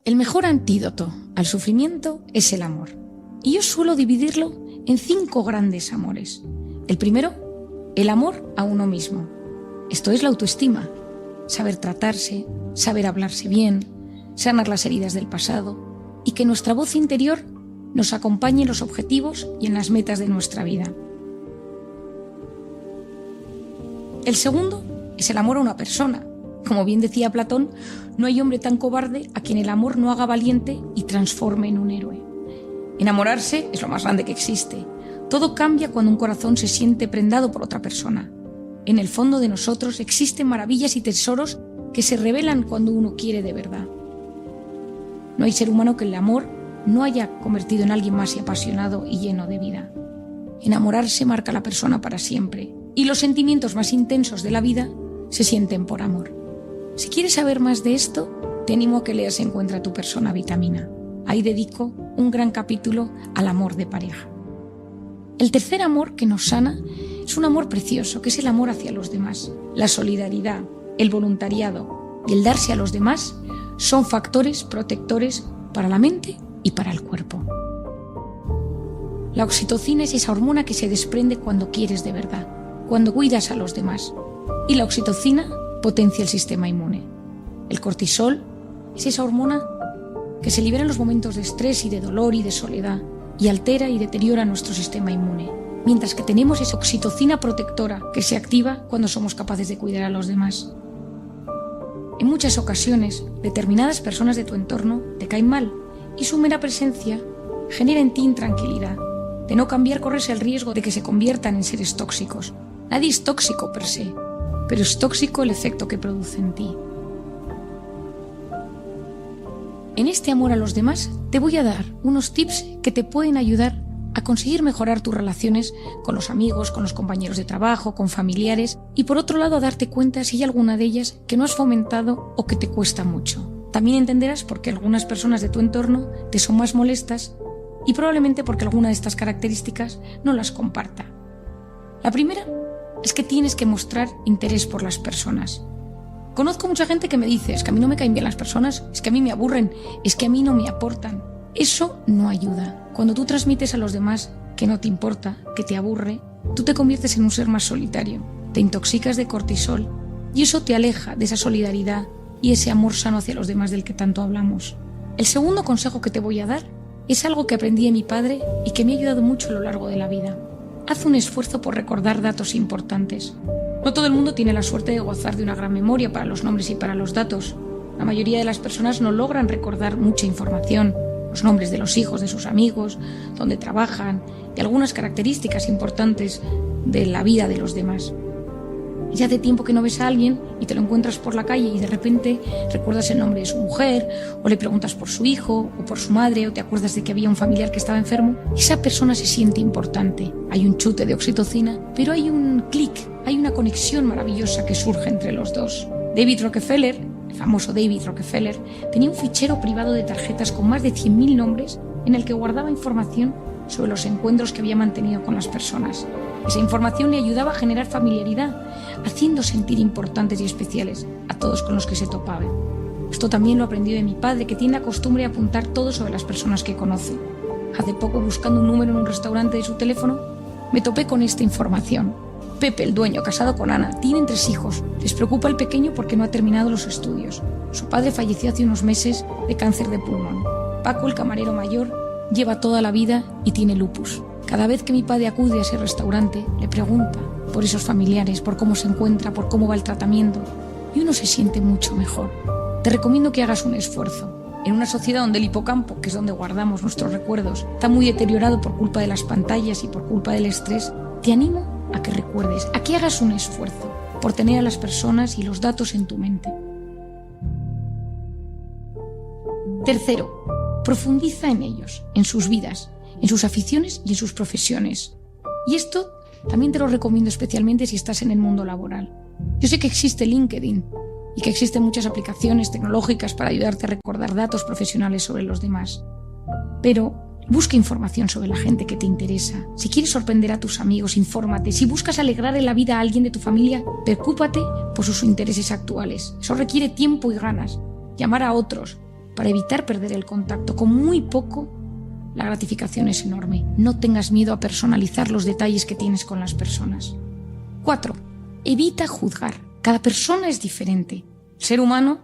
El mejor antídoto al sufrimiento es el amor. Y yo suelo dividirlo en 5 grandes amores. El primero, el amor a uno mismo. Esto es la autoestima. Saber tratarse, saber hablarse bien, sanar las heridas del pasado y que nuestra voz interior nos acompañe en los objetivos y en las metas de nuestra vida. El segundo es el amor a una persona. Como bien decía Platón, no hay hombre tan cobarde a quien el amor no haga valiente y transforme en un héroe. Enamorarse es lo más grande que existe. Todo cambia cuando un corazón se siente prendado por otra persona. En el fondo de nosotros existen maravillas y tesoros que se revelan cuando uno quiere de verdad. No hay ser humano que el amor no haya convertido en alguien más apasionado y lleno de vida. Enamorarse marca a la persona para siempre, y los sentimientos más intensos de la vida se sienten por amor. Si quieres saber más de esto, te animo a que leas Encuentra tu persona vitamina. Ahí dedico un gran capítulo al amor de pareja. El tercer amor que nos sana es un amor precioso, que es el amor hacia los demás. La solidaridad, el voluntariado y el darse a los demás son factores protectores para la mente y para el cuerpo. La oxitocina es esa hormona que se desprende cuando quieres de verdad, cuando cuidas a los demás. Y la oxitocina potencia el sistema inmune. El cortisol es esa hormona que se libera en los momentos de estrés y de dolor y de soledad y altera y deteriora nuestro sistema inmune. Mientras que tenemos esa oxitocina protectora que se activa cuando somos capaces de cuidar a los demás. En muchas ocasiones, determinadas personas de tu entorno te caen mal y su mera presencia genera en ti intranquilidad. De no cambiar corres el riesgo de que se conviertan en seres tóxicos. Nadie es tóxico per se, pero es tóxico el efecto que produce en ti. En este amor a los demás te voy a dar unos tips que te pueden ayudar a conseguir mejorar tus relaciones con los amigos, con los compañeros de trabajo, con familiares y por otro lado a darte cuenta si hay alguna de ellas que no has fomentado o que te cuesta mucho. También entenderás por qué algunas personas de tu entorno te son más molestas y probablemente porque alguna de estas características no las comparta. La primera es que tienes que mostrar interés por las personas. Conozco mucha gente que me dice, es que a mí no me caen bien las personas, es que a mí me aburren, es que a mí no me aportan. Eso no ayuda. Cuando tú transmites a los demás que no te importa, que te aburre, tú te conviertes en un ser más solitario, te intoxicas de cortisol y eso te aleja de esa solidaridad y ese amor sano hacia los demás del que tanto hablamos. El segundo consejo que te voy a dar es algo que aprendí de mi padre y que me ha ayudado mucho a lo largo de la vida. Haz un esfuerzo por recordar datos importantes. No todo el mundo tiene la suerte de gozar de una gran memoria para los nombres y para los datos. La mayoría de las personas no logran recordar mucha información, los nombres de los hijos de sus amigos, dónde trabajan y algunas características importantes de la vida de los demás. Ya hace tiempo que no ves a alguien y te lo encuentras por la calle y de repente recuerdas el nombre de su mujer o le preguntas por su hijo o por su madre o te acuerdas de que había un familiar que estaba enfermo. Esa persona se siente importante. Hay un chute de oxitocina, pero hay un clic, hay una conexión maravillosa que surge entre los dos. David Rockefeller, el famoso David Rockefeller, tenía un fichero privado de tarjetas con más de 100.000 nombres en el que guardaba información sobre los encuentros que había mantenido con las personas. Esa información le ayudaba a generar familiaridad, haciendo sentir importantes y especiales a todos con los que se topaba. Esto también lo aprendí de mi padre, que tiene la costumbre de apuntar todo sobre las personas que conoce. Hace poco, buscando un número en un restaurante de su teléfono, me topé con esta información. Pepe, el dueño, casado con Ana, tienen 3 hijos. Les preocupa el pequeño porque no ha terminado los estudios. Su padre falleció hace unos meses de cáncer de pulmón. Paco, el camarero mayor, lleva toda la vida y tiene lupus. Cada vez que mi padre acude a ese restaurante, le pregunta por esos familiares, por cómo se encuentra, por cómo va el tratamiento, y uno se siente mucho mejor. Te recomiendo que hagas un esfuerzo. En una sociedad donde el hipocampo, que es donde guardamos nuestros recuerdos, está muy deteriorado por culpa de las pantallas y por culpa del estrés, te animo a que recuerdes, a que hagas un esfuerzo por tener a las personas y los datos en tu mente. Tercero, profundiza en ellos, en sus vidas, en sus aficiones y en sus profesiones. Y esto también te lo recomiendo especialmente si estás en el mundo laboral. Yo sé que existe LinkedIn y que existen muchas aplicaciones tecnológicas para ayudarte a recordar datos profesionales sobre los demás. Pero busca información sobre la gente que te interesa. Si quieres sorprender a tus amigos, infórmate. Si buscas alegrar en la vida a alguien de tu familia, preocúpate por sus intereses actuales. Eso requiere tiempo y ganas. Llamar a otros, para evitar perder el contacto. Con muy poco, la gratificación es enorme. No tengas miedo a personalizar los detalles que tienes con las personas. 4. Evita juzgar. Cada persona es diferente. El ser humano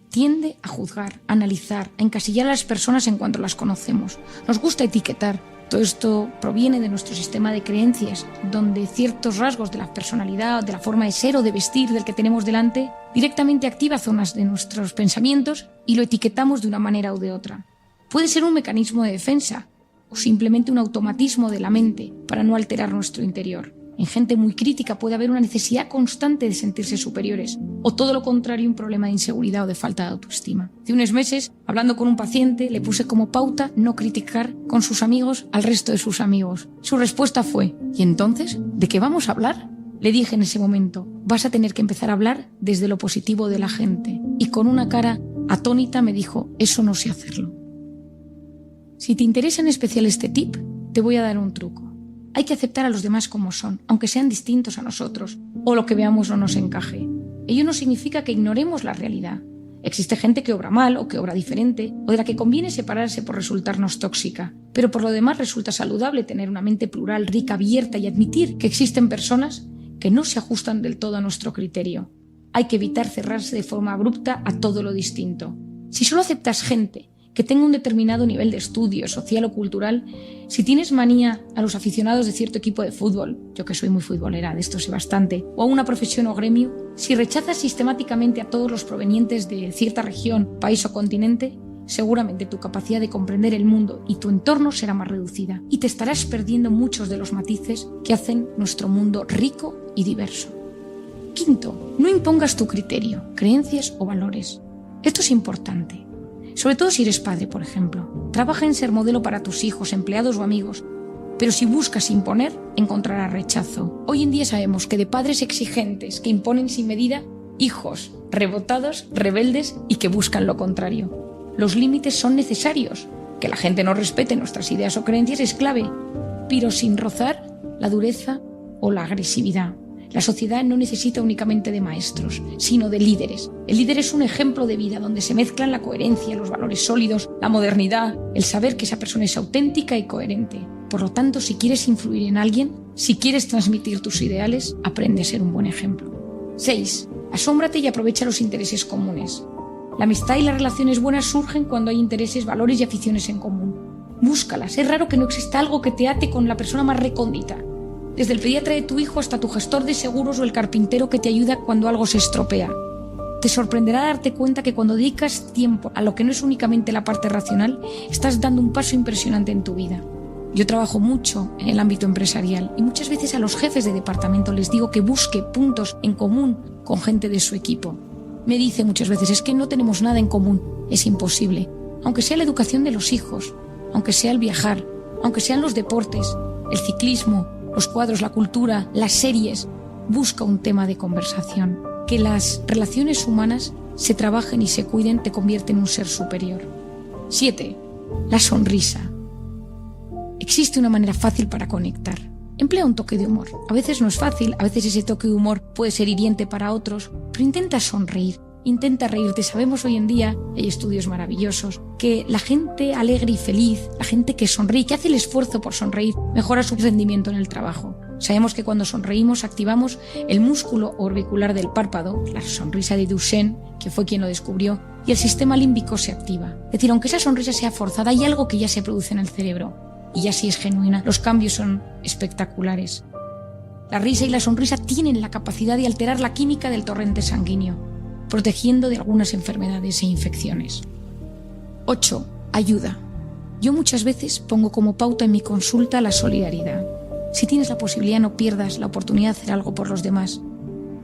tiende a juzgar, a analizar, a encasillar a las personas en cuanto las conocemos. Nos gusta etiquetar. Todo esto proviene de nuestro sistema de creencias, donde ciertos rasgos de la personalidad, de la forma de ser o de vestir del que tenemos delante, directamente activa zonas de nuestros pensamientos y lo etiquetamos de una manera u de otra. Puede ser un mecanismo de defensa o simplemente un automatismo de la mente para no alterar nuestro interior. En gente muy crítica puede haber una necesidad constante de sentirse superiores o todo lo contrario, un problema de inseguridad o de falta de autoestima. Hace unos meses, hablando con un paciente, le puse como pauta no criticar con sus amigos al resto de sus amigos. Su respuesta fue: ¿y entonces? ¿De qué vamos a hablar? Le dije en ese momento: vas a tener que empezar a hablar desde lo positivo de la gente. Y con una cara atónita me dijo: eso no sé hacerlo. Si te interesa en especial este tip, te voy a dar un truco. Hay que aceptar a los demás como son, aunque sean distintos a nosotros, o lo que veamos no nos encaje. Ello no significa que ignoremos la realidad. Existe gente que obra mal o que obra diferente, o de la que conviene separarse por resultarnos tóxica. Pero por lo demás resulta saludable tener una mente plural, rica, abierta y admitir que existen personas que no se ajustan del todo a nuestro criterio. Hay que evitar cerrarse de forma abrupta a todo lo distinto. Si solo aceptas gente que tenga un determinado nivel de estudio, social o cultural, si tienes manía a los aficionados de cierto equipo de fútbol, yo que soy muy futbolera, de esto sé bastante, o a una profesión o gremio, si rechazas sistemáticamente a todos los provenientes de cierta región, país o continente, seguramente tu capacidad de comprender el mundo y tu entorno será más reducida y te estarás perdiendo muchos de los matices que hacen nuestro mundo rico y diverso. 5. No impongas tu criterio, creencias o valores. Esto es importante. Sobre todo si eres padre, por ejemplo. Trabaja en ser modelo para tus hijos, empleados o amigos. Pero si buscas imponer, encontrarás rechazo. Hoy en día sabemos que de padres exigentes que imponen sin medida, hijos rebotados, rebeldes y que buscan lo contrario. Los límites son necesarios. Que la gente no respete nuestras ideas o creencias es clave, pero sin rozar la dureza o la agresividad. La sociedad no necesita únicamente de maestros, sino de líderes. El líder es un ejemplo de vida donde se mezclan la coherencia, los valores sólidos, la modernidad, el saber que esa persona es auténtica y coherente. Por lo tanto, si quieres influir en alguien, si quieres transmitir tus ideales, aprende a ser un buen ejemplo. 6. Asómbrate y aprovecha los intereses comunes. La amistad y las relaciones buenas surgen cuando hay intereses, valores y aficiones en común. Búscalas. Es raro que no exista algo que te ate con la persona más recóndita. Desde el pediatra de tu hijo hasta tu gestor de seguros o el carpintero que te ayuda cuando algo se estropea. Te sorprenderá darte cuenta que cuando dedicas tiempo a lo que no es únicamente la parte racional, estás dando un paso impresionante en tu vida. Yo trabajo mucho en el ámbito empresarial y muchas veces a los jefes de departamento les digo que busque puntos en común con gente de su equipo. Me dice muchas veces: es que no tenemos nada en común. Es imposible. Aunque sea la educación de los hijos, aunque sea el viajar, aunque sean los deportes, el ciclismo, los cuadros, la cultura, las series, busca un tema de conversación. Que las relaciones humanas se trabajen y se cuiden te convierte en un ser superior. 7. La sonrisa. Existe una manera fácil para conectar. Emplea un toque de humor. A veces no es fácil, a veces ese toque de humor puede ser hiriente para otros, pero intenta sonreír. Intenta reírte. Sabemos hoy en día, hay estudios maravillosos, que la gente alegre y feliz, la gente que sonríe, que hace el esfuerzo por sonreír, mejora su rendimiento en el trabajo. Sabemos que cuando sonreímos activamos el músculo orbicular del párpado, la sonrisa de Duchenne, que fue quien lo descubrió, y el sistema límbico se activa. Es decir, aunque esa sonrisa sea forzada, hay algo que ya se produce en el cerebro. Y ya si es genuina, los cambios son espectaculares. La risa y la sonrisa tienen la capacidad de alterar la química del torrente sanguíneo, protegiendo de algunas enfermedades e infecciones. 8. Ayuda. Yo muchas veces pongo como pauta en mi consulta la solidaridad. Si tienes la posibilidad, no pierdas la oportunidad de hacer algo por los demás.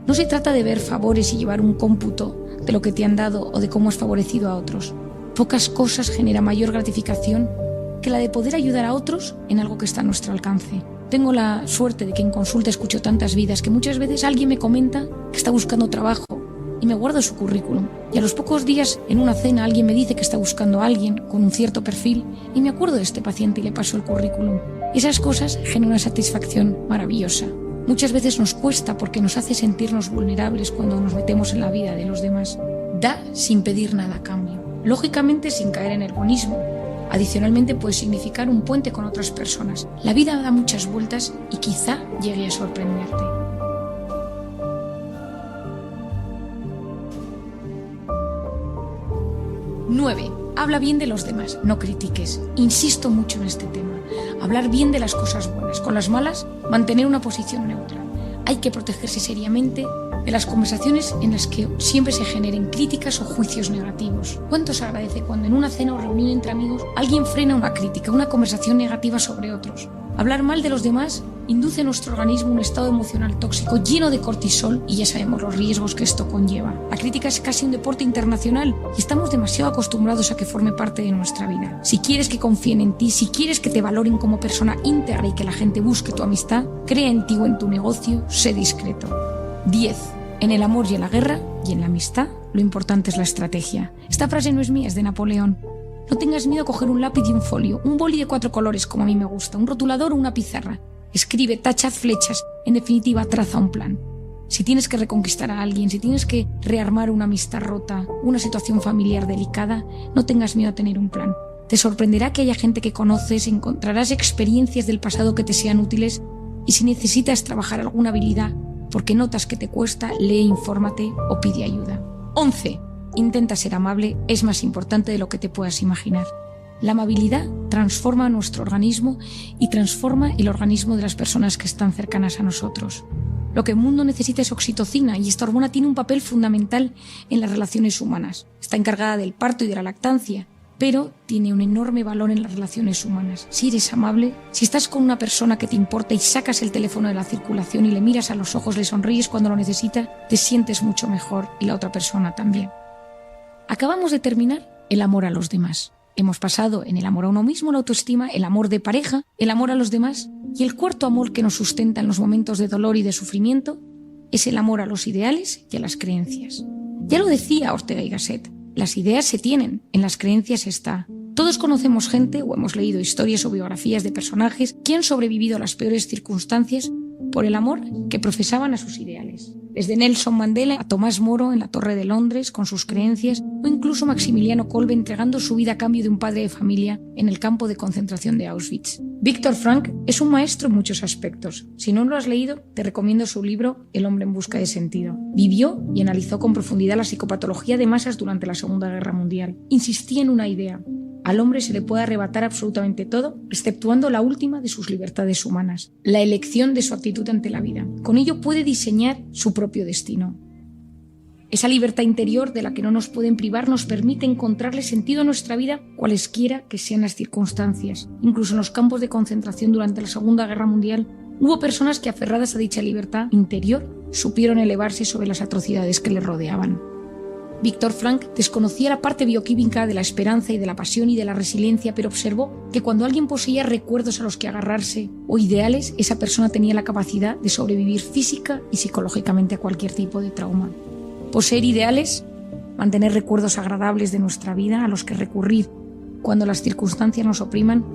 No se trata de ver favores y llevar un cómputo de lo que te han dado o de cómo has favorecido a otros. Pocas cosas generan mayor gratificación que la de poder ayudar a otros en algo que está a nuestro alcance. Tengo la suerte de que en consulta escucho tantas vidas que muchas veces alguien me comenta que está buscando trabajo y me guardo su currículum. Y a los pocos días, en una cena, alguien me dice que está buscando a alguien con un cierto perfil y me acuerdo de este paciente y le paso el currículum. Esas cosas generan una satisfacción maravillosa. Muchas veces nos cuesta porque nos hace sentirnos vulnerables cuando nos metemos en la vida de los demás. Da sin pedir nada a cambio. lógicamente sin caer en el buenismo. Adicionalmente puede significar un puente con otras personas. La vida da muchas vueltas y quizá llegue a sorprenderte. Nueve. Habla bien de los demás, no critiques. Insisto mucho en este tema. Hablar bien de las cosas buenas, con las malas, mantener una posición neutra. Hay que protegerse seriamente de las conversaciones en las que siempre se generen críticas o juicios negativos. ¿Cuánto se agradece cuando en una cena o reunión entre amigos alguien frena una crítica, una conversación negativa sobre otros? Hablar mal de los demás induce a nuestro organismo un estado emocional tóxico lleno de cortisol y ya sabemos los riesgos que esto conlleva. La crítica es casi un deporte internacional y estamos demasiado acostumbrados a que forme parte de nuestra vida. Si quieres que confíen en ti, si quieres que te valoren como persona íntegra y que la gente busque tu amistad, crea en ti o en tu negocio, sé discreto. 10. En el amor y en la guerra y en la amistad, lo importante es la estrategia. Esta frase no es mía, es de Napoleón. No tengas miedo a coger un lápiz y un folio, un boli de 4 colores como a mí me gusta, un rotulador o una pizarra. Escribe, tacha, haz flechas, en definitiva traza un plan. Si tienes que reconquistar a alguien, si tienes que rearmar una amistad rota, una situación familiar delicada, no tengas miedo a tener un plan. Te sorprenderá que haya gente que conoces, encontrarás experiencias del pasado que te sean útiles y si necesitas trabajar alguna habilidad porque notas que te cuesta, lee, infórmate o pide ayuda. 11. Intenta ser amable, es más importante de lo que te puedas imaginar. La amabilidad transforma nuestro organismo y transforma el organismo de las personas que están cercanas a nosotros. Lo que el mundo necesita es oxitocina y esta hormona tiene un papel fundamental en las relaciones humanas. Está encargada del parto y de la lactancia, pero tiene un enorme valor en las relaciones humanas. Si eres amable, si estás con una persona que te importa y sacas el teléfono de la circulación y le miras a los ojos, le sonríes cuando lo necesita, te sientes mucho mejor y la otra persona también. Acabamos de terminar el amor a los demás. Hemos pasado en el amor a uno mismo, la autoestima, el amor de pareja, el amor a los demás y el cuarto amor que nos sustenta en los momentos de dolor y de sufrimiento es el amor a los ideales y a las creencias. Ya lo decía Ortega y Gasset, las ideas se tienen, en las creencias está. Todos conocemos gente o hemos leído historias o biografías de personajes que han sobrevivido a las peores circunstancias por el amor que profesaban a sus ideales. Desde Nelson Mandela a Tomás Moro en la Torre de Londres con sus creencias o incluso Maximiliano Kolbe entregando su vida a cambio de un padre de familia en el campo de concentración de Auschwitz. Viktor Frankl es un maestro en muchos aspectos. Si no lo has leído, te recomiendo su libro El hombre en busca de sentido. Vivió y analizó con profundidad la psicopatología de masas durante la Segunda Guerra Mundial. Insistía en una idea. Al hombre se le puede arrebatar absolutamente todo, exceptuando la última de sus libertades humanas, la elección de su actitud ante la vida. Con ello puede diseñar su propio destino. Esa libertad interior de la que no nos pueden privar nos permite encontrarle sentido a nuestra vida cualesquiera que sean las circunstancias. Incluso en los campos de concentración durante la Segunda Guerra Mundial hubo personas que aferradas a dicha libertad interior supieron elevarse sobre las atrocidades que les rodeaban. Viktor Frankl desconocía la parte bioquímica de la esperanza y de la pasión y de la resiliencia, pero observó que cuando alguien poseía recuerdos a los que agarrarse o ideales, esa persona tenía la capacidad de sobrevivir física y psicológicamente a cualquier tipo de trauma. Poseer ideales, mantener recuerdos agradables de nuestra vida a los que recurrir cuando las circunstancias nos opriman,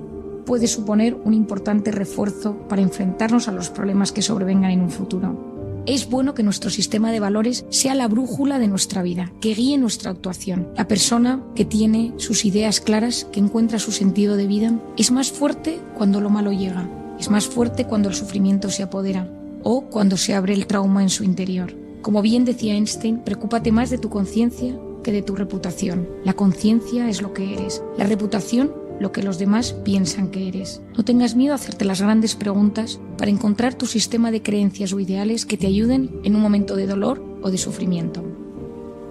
puede suponer un importante refuerzo para enfrentarnos a los problemas que sobrevengan en un futuro. Es bueno que nuestro sistema de valores sea la brújula de nuestra vida, que guíe nuestra actuación. La persona que tiene sus ideas claras, que encuentra su sentido de vida, es más fuerte cuando lo malo llega, es más fuerte cuando el sufrimiento se apodera o cuando se abre el trauma en su interior. Como bien decía Einstein, preocúpate más de tu conciencia que de tu reputación. La conciencia es lo que eres, la reputación lo que los demás piensan que eres. No tengas miedo a hacerte las grandes preguntas para encontrar tu sistema de creencias o ideales que te ayuden en un momento de dolor o de sufrimiento.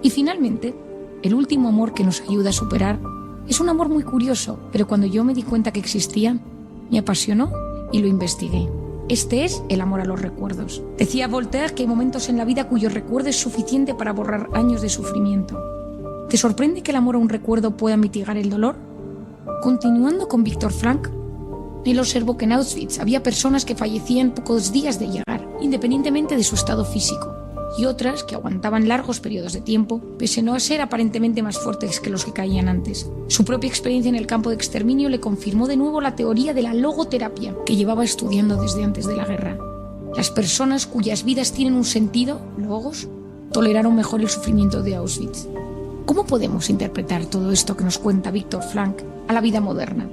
Y finalmente, el último amor que nos ayuda a superar es un amor muy curioso, pero cuando yo me di cuenta que existía, me apasionó y lo investigué. Este es el amor a los recuerdos. Decía Voltaire que hay momentos en la vida cuyo recuerdo es suficiente para borrar años de sufrimiento. ¿Te sorprende que el amor a un recuerdo pueda mitigar el dolor? Continuando con Viktor Frankl, él observó que en Auschwitz había personas que fallecían pocos días de llegar, independientemente de su estado físico, y otras que aguantaban largos periodos de tiempo, pese a no ser aparentemente más fuertes que los que caían antes. Su propia experiencia en el campo de exterminio le confirmó de nuevo la teoría de la logoterapia que llevaba estudiando desde antes de la guerra. Las personas cuyas vidas tienen un sentido, logos, toleraron mejor el sufrimiento de Auschwitz. ¿Cómo podemos interpretar todo esto que nos cuenta Viktor Frankl a la vida moderna?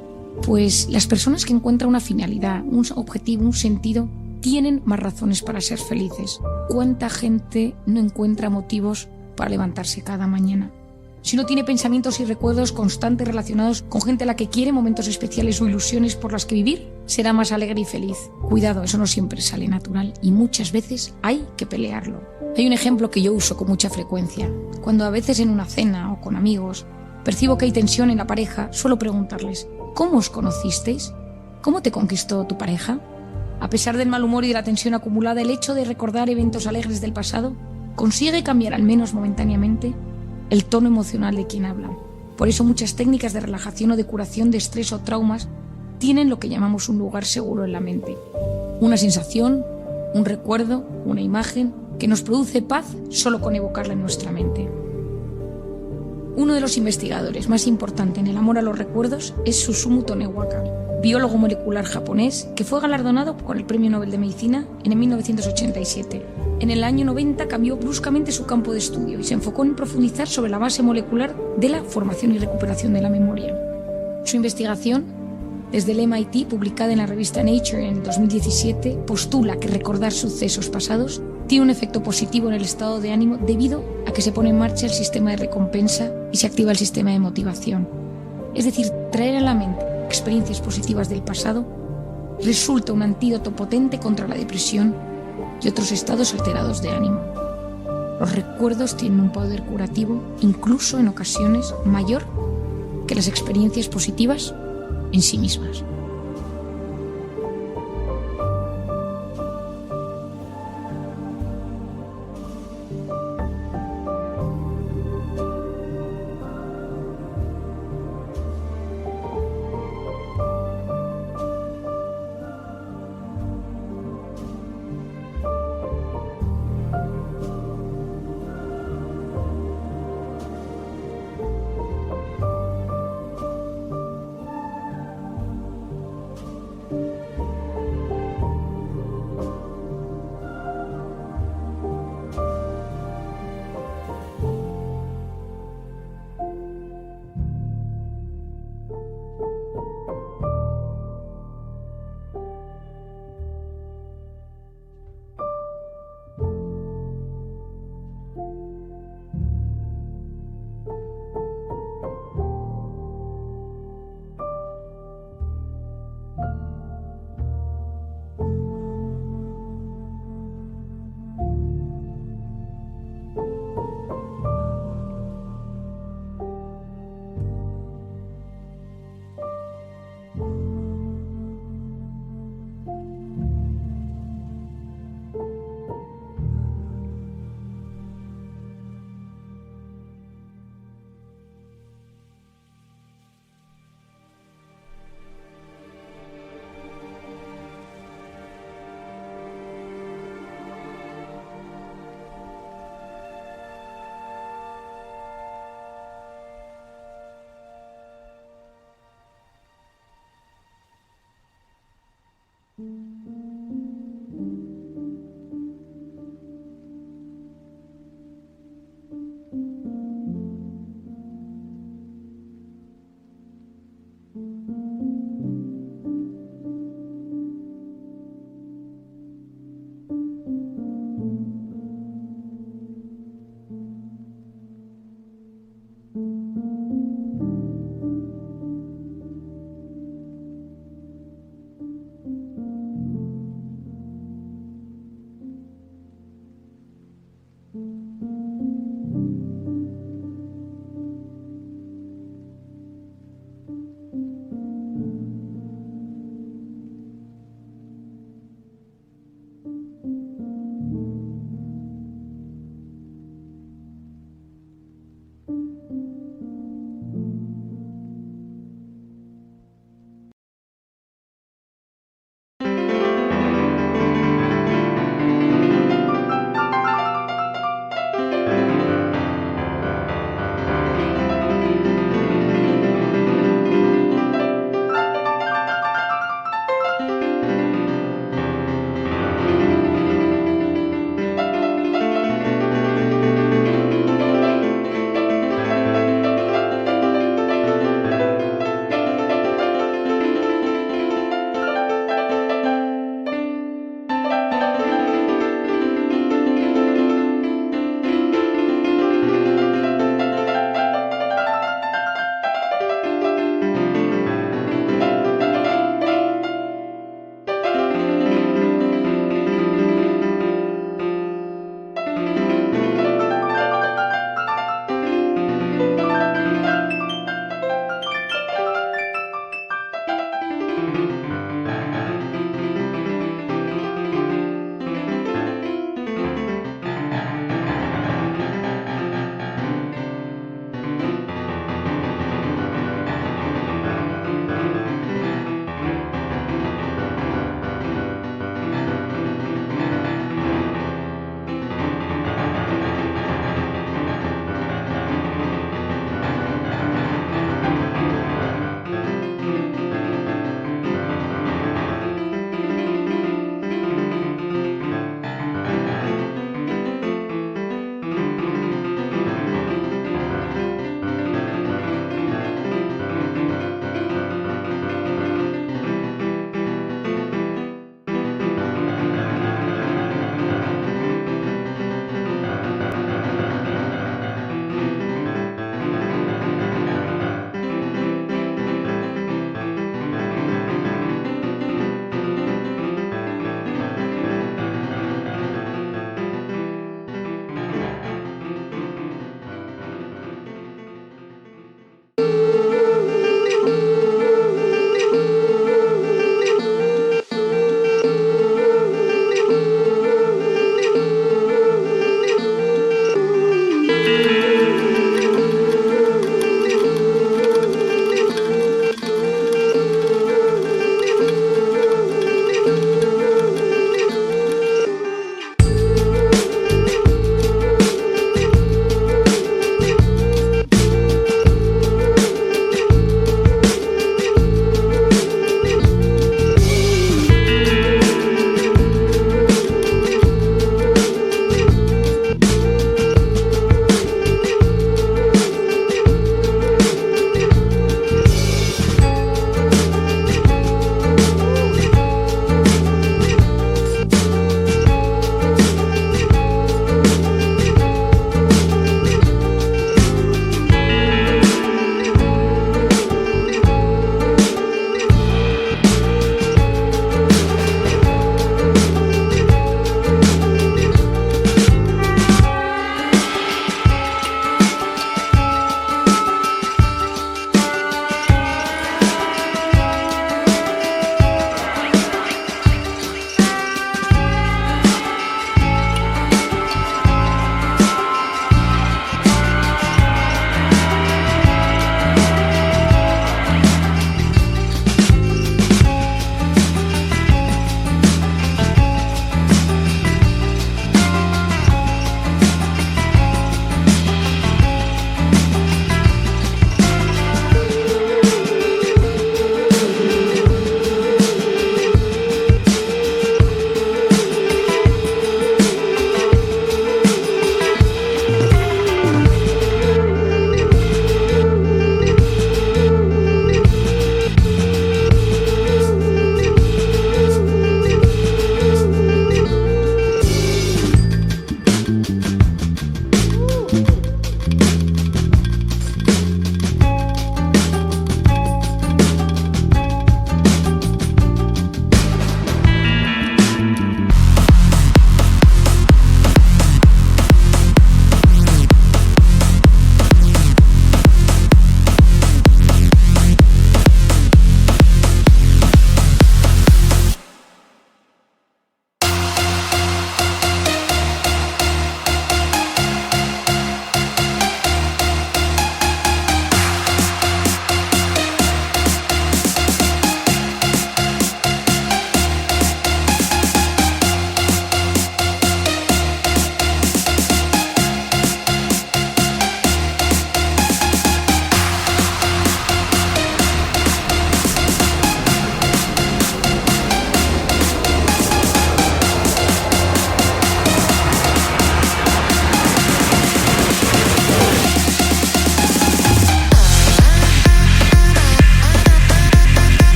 Pues las personas que encuentran una finalidad, un objetivo, un sentido, tienen más razones para ser felices. ¿Cuánta gente no encuentra motivos para levantarse cada mañana? Si no tiene pensamientos y recuerdos constantes relacionados con gente a la que quiere, momentos especiales o ilusiones por las que vivir, será más alegre y feliz. Cuidado, eso no siempre sale natural y muchas veces hay que pelearlo. Hay un ejemplo que yo uso con mucha frecuencia. Cuando a veces en una cena o con amigos percibo que hay tensión en la pareja, suelo preguntarles: ¿cómo os conocisteis? ¿Cómo te conquistó tu pareja? A pesar del mal humor y de la tensión acumulada, el hecho de recordar eventos alegres del pasado consigue cambiar, al menos momentáneamente, el tono emocional de quien habla. Por eso muchas técnicas de relajación o de curación de estrés o traumas tienen lo que llamamos un lugar seguro en la mente. Una sensación, un recuerdo, una imagen que nos produce paz solo con evocarla en nuestra mente. Uno de los investigadores más importantes en el amor a los recuerdos es Susumu Tonewaka, biólogo molecular japonés que fue galardonado con el Premio Nobel de Medicina en 1987. En el año 90 cambió bruscamente su campo de estudio y se enfocó en profundizar sobre la base molecular de la formación y recuperación de la memoria. Su investigación, desde el MIT, publicada en la revista Nature en 2017, postula que recordar sucesos pasados tiene un efecto positivo en el estado de ánimo debido a que se pone en marcha el sistema de recompensa y se activa el sistema de motivación. Es decir, traer a la mente experiencias positivas del pasado resulta un antídoto potente contra la depresión y otros estados alterados de ánimo. Los recuerdos tienen un poder curativo, incluso en ocasiones mayor que las experiencias positivas en sí mismas.